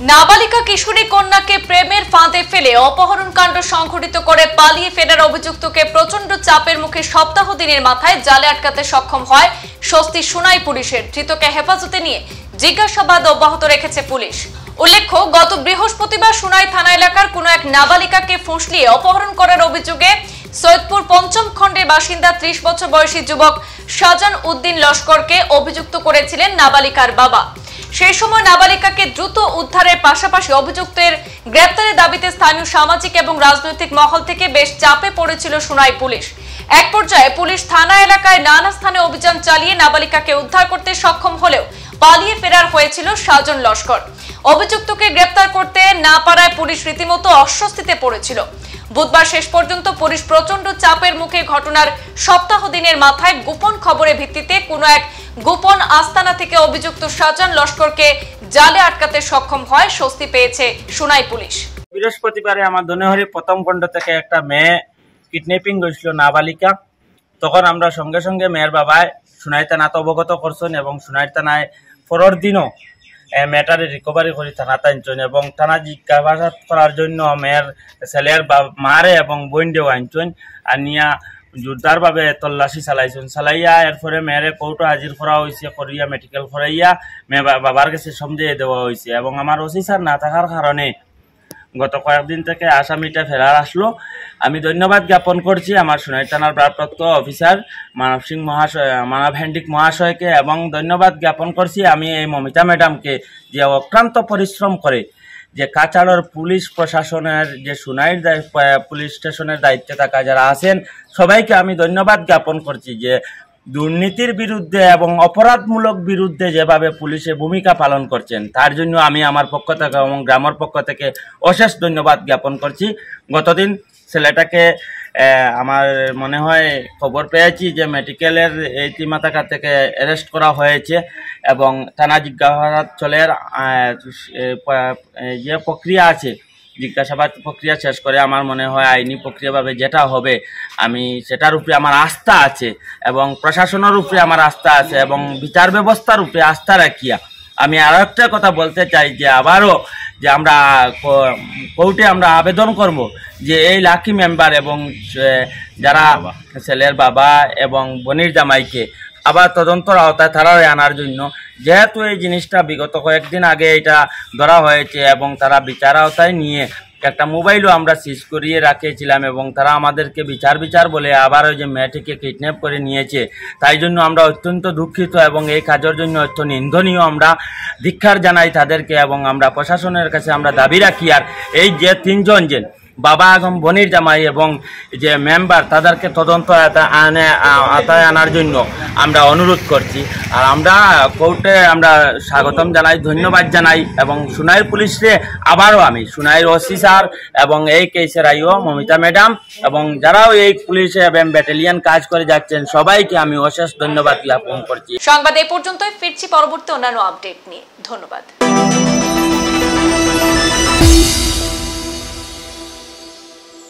নাবালিকা কিশোরী কন্যাকে প্রেমের ফাঁদে ফেলে অপহরণ কাণ্ড সংঘটিত করে পালিয়ে ফেরার অভিযুক্তকে প্রচন্ড চাপের মুখে সপ্তাহ দিনের মাথায় জালে আটকাতে সক্ষম হয় স্বস্তি সুনাই পুলিশের। ধৃতকে হেফাজতে নিয়ে জিজ্ঞাসাবাদ অব্যাহত রেখেছে পুলিশ। উল্লেখ্য, গত বৃহস্পতিবার সুনাই থানা এলাকার কোনো এক নাবালিকাকে ফুঁসলিয়ে অপহরণ করার অভিযোগে সৈয়দপুর পঞ্চম খণ্ডের বাসিন্দা 30 বছর বয়সী যুবক শাহজান উদ্দিন লস্করকে অভিযুক্ত করেছিলেন নাবালিকার বাবা। সেই সময় নাবালিকাকে দ্রুত উদ্ধারের পাশাপাশি অভিযুক্তের গ্রেপ্তারের দাবিতে স্থানীয় সামাজিক এবং রাজনৈতিক মহল থেকে বেশ চাপে পড়েছিল সুনাই পুলিশ। এক পর্যায়ে পুলিশ থানা এলাকায় নানা স্থানে অভিযান চালিয়ে নাবালিকাকে উদ্ধার করতে সক্ষম হলেও পালিয়ে ফেরার হয়েছিল শাহজান লস্কর। অভিযুক্তকে গ্রেপ্তার করতে না পারায় পুলিশ রীতিমতো অস্বস্তিতে পড়েছিল। বুধবার শেষ পর্যন্ত পুলিশ প্রচন্ড চাপের মুখে ঘটনার সপ্তাহ দিনের মাথায় গোপন খবরের ভিত্তিতে কোনো এক গোপন আস্তানা থেকে অভিযুক্ত শাহজান লস্করকে জালে আটকাতে সক্ষম হয়। স্বস্তি পেয়েছে সুনাই পুলিশ। বৃহস্পতিবারে আমার দনেহরি প্রথম খণ্ড থেকে একটা মেয়ে কিডন্যাপিং হয়েছিল, নাবালিকা। তখন আমরা সঙ্গে সঙ্গে মেয়ের বাবায় সুনাই থানাতে অবগত করছেন এবং সুনাই থানায় পরের দিনও মেয়েটারে রিকভারি করে থানাতে আনছেন এবং থানা জিজ্ঞাসাবাদ করার জন্য মেয়ের ছেলের মারে এবং বোনদেও আনছেন। আনিয়া জোরদারভাবে তল্লাশি চালাইয়া এরপরে মেয়েরে কোর্টে হাজির করা হয়েছে, করিয়া মেডিকেল করাইয়া মেয়ে বাবার কাছে সমঝিয়ে দেওয়া হয়েছে এবং আমার ওসি স্যার না থাকার কারণে গত কয়েকদিন থেকে আসামিটা ফেরার আসলো। আমি ধন্যবাদ জ্ঞাপন করছি আমার সুনাই থানার ভারপ্রাপ্ত অফিসার মানব হেন্ডিক মহাশয়কে এবং ধন্যবাদ জ্ঞাপন করছি আমি এই মমিতা ম্যাডামকে, যে অক্লান্ত পরিশ্রম করে যে কাছাড়ের পুলিশ প্রশাসনের যে সুনাইর পুলিশ স্টেশনের দায়িত্বে থাকা যারা আছেন সবাইকে আমি ধন্যবাদ জ্ঞাপন করছি যে দুর্নীতির বিরুদ্ধে এবং অপরাধমূলক বিরুদ্ধে যেভাবে পুলিশে ভূমিকা পালন করছেন তার জন্য আমি আমার পক্ষ থেকে এবং গ্রামের পক্ষ থেকে অশেষ ধন্যবাদ জ্ঞাপন করছি। গতদিন ছেলেটাকে আমার মনে হয় খবর পেয়েছি যে মেডিকেলের এই তিমাতাকা থেকে অ্যারেস্ট করা হয়েছে এবং থানা জিজ্ঞাসাবাদ চলের যে প্রক্রিয়া আছে জিজ্ঞাসাবাদ প্রক্রিয়া শেষ করে আমার মনে হয় আইনি প্রক্রিয়াভাবে যেটা হবে আমি সেটার উপরে আমার আস্থা আছে এবং প্রশাসনের উপরে আমার আস্থা আছে এবং বিচার ব্যবস্থার উপরে আস্থা রাখিয়া আমি আরও একটা কথা বলতে চাই যে আবারও যে আমরা কোর্টে আমরা আবেদন করব যে এই লাকি মেম্বার এবং যারা ছেলের বাবা এবং বোনের জামাইকে আবার তদন্তর আওতায় তারাই আনার জন্য, যেহেতু এই জিনিসটা বিগত কয়েকদিন আগে এটা ধরা হয়েছে এবং তারা বিচার আওতায় নিয়ে একটা মোবাইলও আমরা সিজ করিয়ে রাখিয়েছিলাম এবং তারা আমাদেরকে বিচার বলে আবার ওই যে মেয়েটিকে কিডন্যাপ করে নিয়েছে। তাই জন্য আমরা অত্যন্ত দুঃখিত এবং এই কাজের জন্য অত্যন্ত নিন্দনীয় আমরা ধিক্কার জানাই তাদেরকে এবং আমরা প্রশাসনের কাছে আমরা দাবি রাখি আর এই যে তিনজন যে বাবা এবং বোনের জামাই এবং যে মেম্বার তাদেরকে তদন্ত আওতায় আনার জন্য আমরা অনুরোধ করছি। আর আমরা কোর্টে আমরা স্বাগতম জানাই, ধন্যবাদ জানাই এবং সুনাই পুলিশে আবারও আমি সুনাইয়ের ওসি স্যার এবং এই কেসের আইও মমিতা ম্যাডাম এবং যারাও এই পুলিশে এবং ব্যাটালিয়ন কাজ করে যাচ্ছেন সবাইকে আমি অশেষ ধন্যবাদ জ্ঞাপন করছি। সংবাদ এই পর্যন্তই, ফিরছি পরবর্তী অন্যান্য আপডেট নিয়ে। ধন্যবাদ।